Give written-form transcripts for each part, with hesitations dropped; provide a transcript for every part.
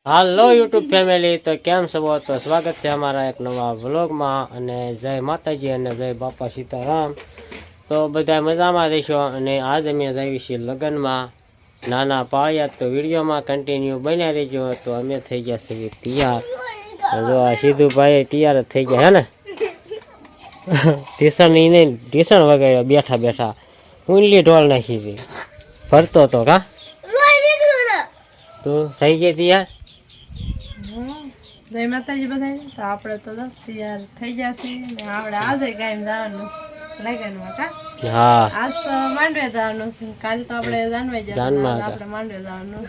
હાલો YouTube family, તો કેમ છો? તો સ્વાગત છે અમારા એક નવા વ્લોગમાં. અને જય માતાજી અને જય બાપા સીતારામ. તો બધા મજામાં રહીશો. અને આજ અમે જઈએ છીએ લગ્નમાં, નાના પાળિયા. તો વિડીયોમાં કન્ટિન્યુ બન્યા રહીજો. તો અમે થઈ ગયા છીએ તૈયાર. જો આ સિદ્ધુભાઈ તૈયાર જ થઈ ગયા હે ને. ઢીસણ એને ઢીસણ વગાડ્યો બેઠા બેઠા. ઊંડલી ઢોલ નાખી હતી, ભરતો તો કા તું થઈ ગઈ તૈયાર? જય માતાજી બધાને. તો આપણે તો તૈયાર થઈ જશે ને આપણે આજે ગામ જવાનું લગનમાં કા. હા, આજ તો માંડવે જવાનું છે, કાલ તો આપણે જાનવાઈ જવાનું, આપણે માંડવે જવાનું.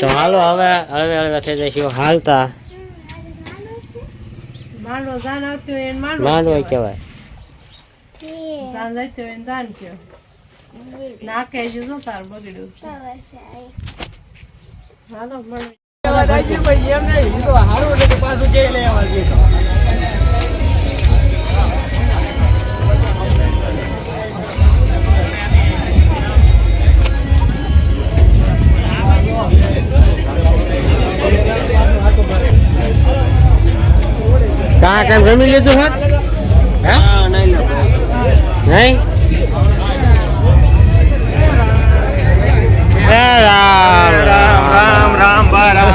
તો હાલો હવે હળવે થઈ જઈશું હાલતા. માંડવો જાન આવતી હોય એને માંડવો કહેવાય. જાન જતી હોય એને જાન કયો. નાકે જો તાર બગડ્યું. હાલો મળે. કામ ગમી લીધું હોત? નહીં રામ રામ રામ રામ બારા.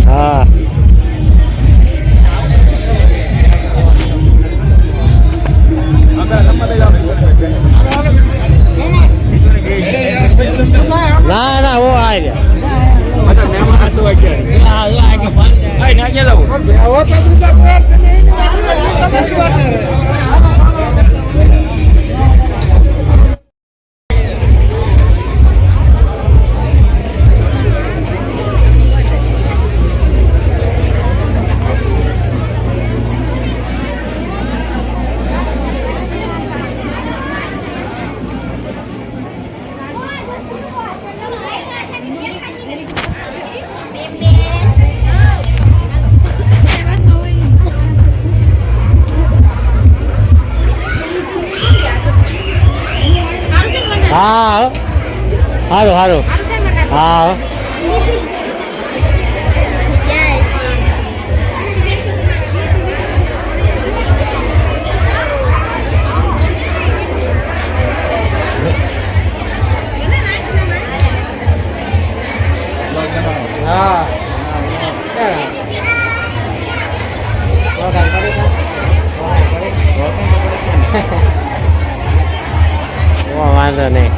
હા, ના ના ઓ આ રહ્યા. હા સારું સારું. હા વાંધો નહીં.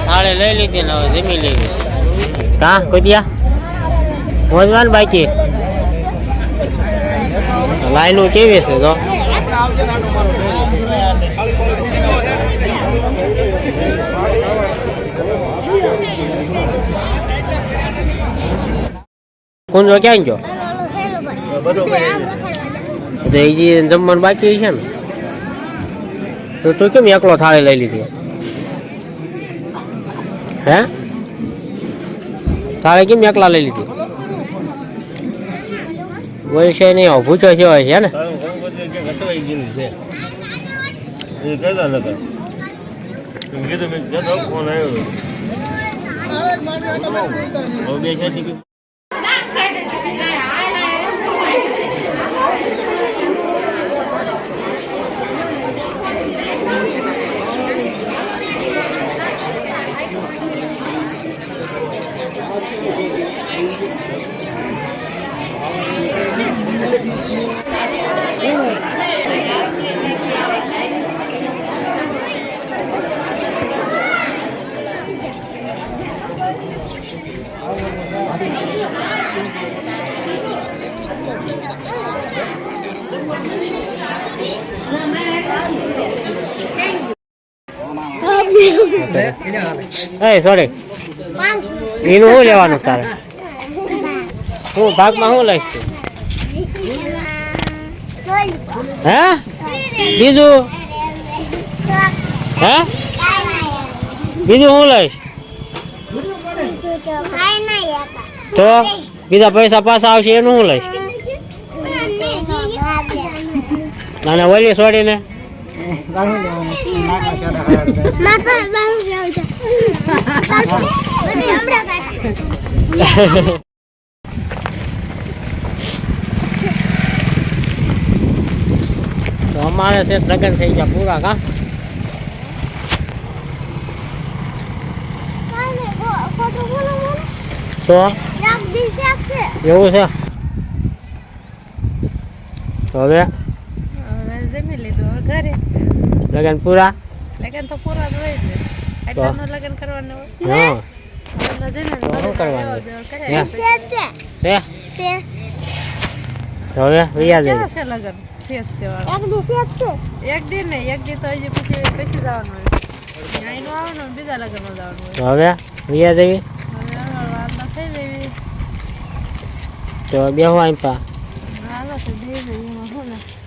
થાળે લઈ લીધી ને હવે જમી લેવી. કા કોઈ દિયા પહોંચવાનું બાકી? લાઈનો કેવી છે તો? કુંજો ક્યાં ગયો? તો એ જે જમવાનું બાકી છે ને તો તું કેમ એકલો થાળી લઈ લીધી હે થાળી કેમ એકલા લઈ લીધી બોલશે નહીં આવો ભૂચો છે હોય છે ને સોરી એનું શું લેવાનું તારે હું ભાગમાં શું લઈશ તું હે બીજું હે બીજું શું લઈશ તો બીજા પૈસા પાછા આવશે એનું શું લઈશ અને ઓલી છોડીને તો અમારે છે લગ્ન થઈ ગયા પૂરા કા તો એવું છે તો હવે જમી લીધું હવે ઘરે લગ્ન પૂરા લગ્ન તો પૂરા જ હોય ને એટલાનું લગ્ન કરવાનું હોય હા એટલે જમીને તો શું કરવાનું કરે છે તો હવે વૈયા જઈએ છે લગ્ન શેત તહેવાર એક દી ને એક દી તો હજી પછી જવાનું હોય અહીં નું આવવાનું ને બીજા લગ્નમાં જવાનું હોય તો હવે વૈયા જઈએ હવે વાતમાં થઈ જવી તો બેહવા આપ્યા હાલો તો જઈ જઈએ એમાં શું ને